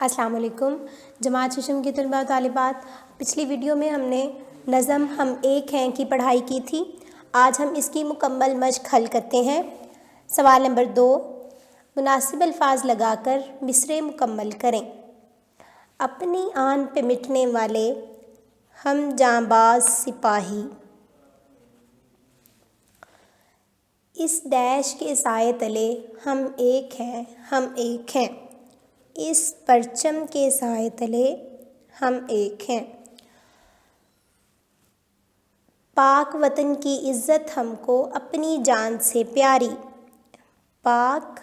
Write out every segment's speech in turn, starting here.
السلام علیکم جماعت ششم کی طلباء و طالبات۔ پچھلی ویڈیو میں ہم نے نظم ہم ایک ہیں کی پڑھائی کی تھی۔ آج ہم اس کی مکمل مشق حل کرتے ہیں۔ سوال نمبر 2، مناسب الفاظ لگا کر مصرعے مکمل کریں۔ اپنی آن پہ مٹنے والے ہم جانباز سپاہی، اس ڈیش کے سائے تلے ہم ایک ہیں، ہم ایک ہیں، اس پرچم کے سائے تلے ہم ایک ہیں۔ پاک وطن کی عزت ہم کو اپنی جان سے پیاری، پاک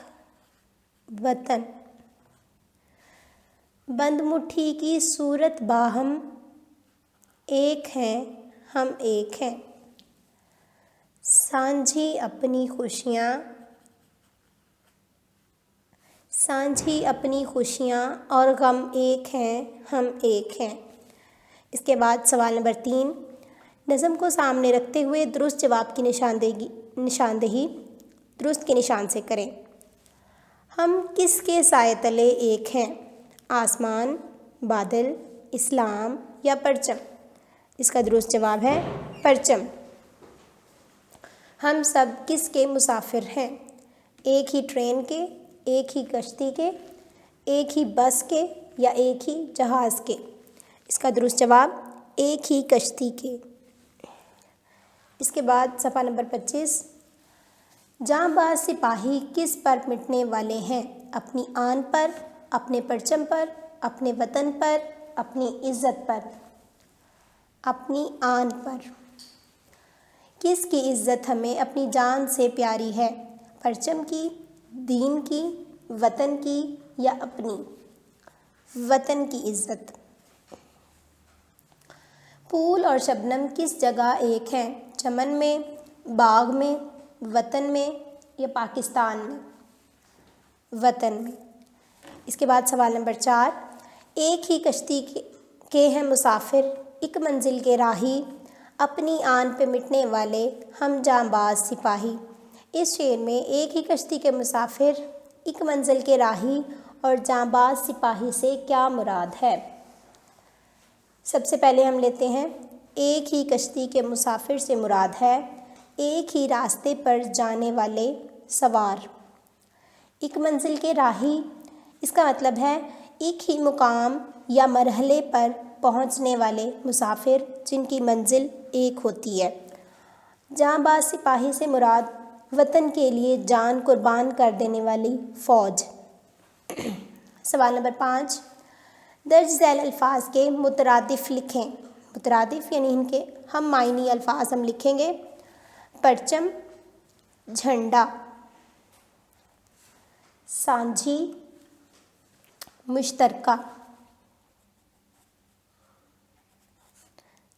وطن۔ بند مٹھی کی صورت باہم ایک ہیں، ہم ایک ہیں، سانجھی اپنی خوشیاں اور غم ایک ہیں، ہم ایک ہیں۔ اس کے بعد سوال نمبر 3، نظم کو سامنے رکھتے ہوئے درست جواب کی نشاندہی درست کے نشان سے کریں۔ ہم کس کے سائے تلے ایک ہیں؟ آسمان، بادل، اسلام یا پرچم؟ اس کا درست جواب ہے پرچم۔ ہم سب کس کے مسافر ہیں؟ ایک ہی ٹرین کے، ایک ہی کشتی کے، ایک ہی بس کے یا ایک ہی جہاز کے؟ اس کا درست جواب ایک ہی کشتی کے۔ اس کے بعد صفحہ نمبر 25، جانباز سپاہی کس پر مٹنے والے ہیں؟ اپنی آن پر، اپنے پرچم پر، اپنے وطن پر، اپنی عزت پر؟ اپنی آن پر۔ کس کی عزت ہمیں اپنی جان سے پیاری ہے؟ پرچم کی، دین کی، وطن کی یا اپنی؟ وطن کی عزت۔ پھول اور شبنم کس جگہ ایک ہیں؟ چمن میں، باغ میں، وطن میں یا پاکستان میں؟ وطن میں۔ اس کے بعد سوال نمبر 4، ایک ہی کشتی کے ہیں مسافر، ایک منزل کے راہی، اپنی آن پہ مٹنے والے ہم جانباز سپاہی۔ اس شعر میں ایک ہی کشتی کے مسافر، ایک منزل کے راہی اور جانباز سپاہی سے کیا مراد ہے؟ سب سے پہلے ہم لیتے ہیں ایک ہی کشتی کے مسافر سے مراد ہے ایک ہی راستے پر جانے والے سوار۔ ایک منزل کے راہی، اس کا مطلب ہے ایک ہی مقام یا مرحلے پر پہنچنے والے مسافر جن کی منزل ایک ہوتی ہے۔ جانباز سپاہی سے مراد وطن کے لیے جان قربان کر دینے والی فوج۔ سوال نمبر 5، درج ذیل الفاظ کے مترادف لکھیں۔ مترادف یعنی ان کے ہم معنی الفاظ ہم لکھیں گے۔ پرچم، جھنڈا، سانجھی، مشترکہ،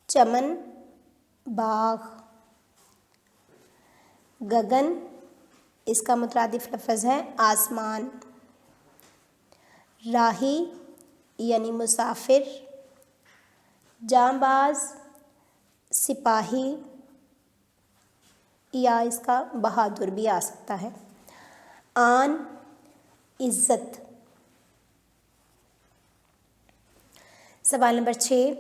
چمن، باغ، گگن، اس کا مترادف لفظ ہے آسمان، راہی یعنی مسافر، جانباز، سپاہی یا اس کا بہادر بھی آ سکتا ہے، آن، عزت۔ سوال نمبر 6،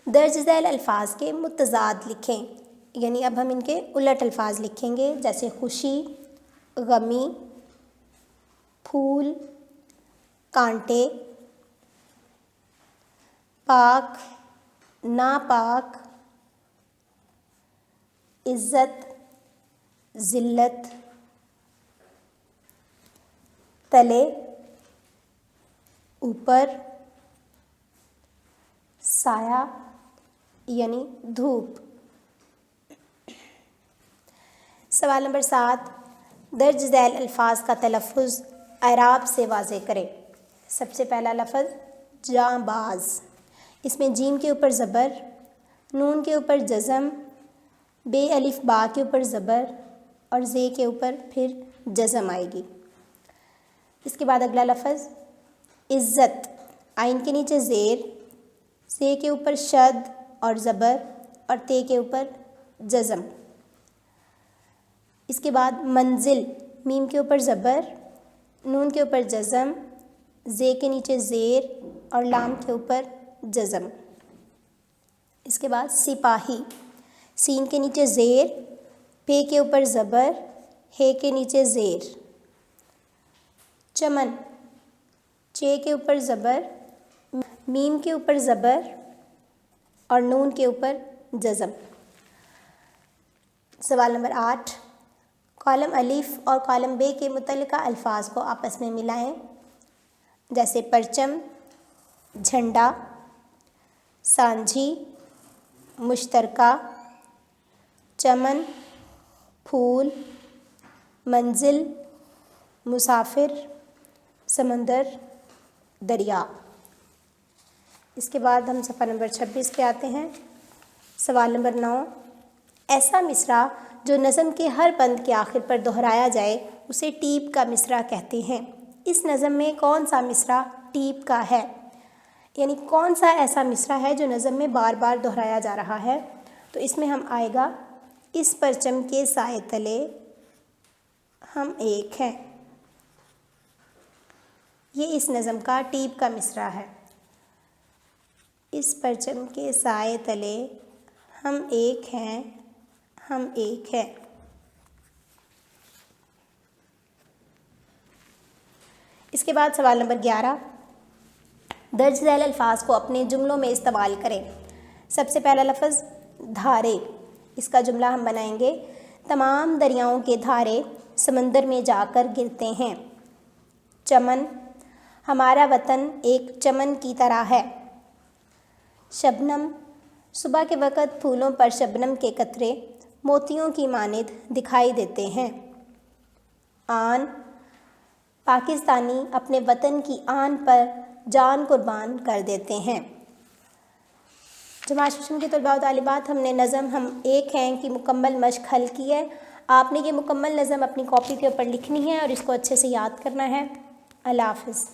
درج ذیل الفاظ کے متضاد لکھیں، یعنی اب ہم ان کے الٹ الفاظ لکھیں گے، جیسے خوشی، غمی، پھول، کانٹے، پاک، ناپاک، عزت، ذلت، تلے، اوپر، سایہ یعنی دھوپ۔ سوال نمبر 7، درج ذیل الفاظ کا تلفظ اعراب سے واضح کریں۔ سب سے پہلا لفظ جانباز، اس میں جیم کے اوپر زبر، نون کے اوپر جزم، بے الف با کے اوپر زبر اور زے کے اوپر پھر جزم آئے گی۔ اس کے بعد اگلا لفظ عزت، عین کے نیچے زیر، زے کے اوپر شد اور زبر اور تے کے اوپر جزم۔ اس کے بعد منزل، میم کے اوپر زبر، نون کے اوپر جزم، زے کے نیچے زیر اور لام کے اوپر جزم. اس کے بعد سپاہی، سین کے نیچے زیر، پے کے اوپر زبر، ہے کے نیچے زیر. چمن، چے کے اوپر زبر، میم کے اوپر زبر اور نون کے اوپر جزم. سوال نمبر 8، کالم الف اور کالم بے کے متعلقہ الفاظ کو آپس میں ملائیں. جیسے پرچم، جھنڈا، سانجھی، مشترکہ، چمن، پھول، منزل، مسافر، سمندر، دریا. اس کے بعد ہم صفحہ نمبر 26 پہ آتے ہیں. سوال نمبر 9، ایسا مصرع جو نظم کے ہر بند کے آخر پر دہرایا جائے اسے ٹیپ کا مصرع کہتے ہیں. اس نظم میں کون سا مصرع ٹیپ کا ہے؟ یعنی کون سا ایسا مصرع ہے جو نظم میں بار بار دہرایا جا رہا ہے؟ تو اس میں ہم آئے گا، اس پرچم کے سائے تلے ہم ایک ہیں. یہ اس نظم کا ٹیپ کا مصرع ہے. اس پرچم کے سائے تلے ہم ایک ہیں، ہم ایک ہیں. اس کے بعد سوال نمبر 11، درج ذیل الفاظ کو اپنے جملوں میں استعمال کریں. سب سے پہلا لفظ دھارے. اس کا جملہ ہم بنائیں گے، تمام دریاؤں کے دھارے سمندر میں جا کر گرتے ہیں. چمن، ہمارا وطن ایک چمن کی طرح ہے. شبنم، صبح کے وقت پھولوں پر شبنم کے قطرے موتیوں کی مانند دکھائی دیتے ہیں. آن، پاکستانی اپنے وطن کی آن پر جان قربان کر دیتے ہیں. جماعت ششم کے طلباء و طالبات، ہم نے نظم ہم ایک ہیں کی مکمل مشق حل کی ہے. آپ نے یہ مکمل نظم اپنی کاپی کے اوپر لکھنی ہے اور اس کو اچھے سے یاد کرنا ہے. اللہ حافظ.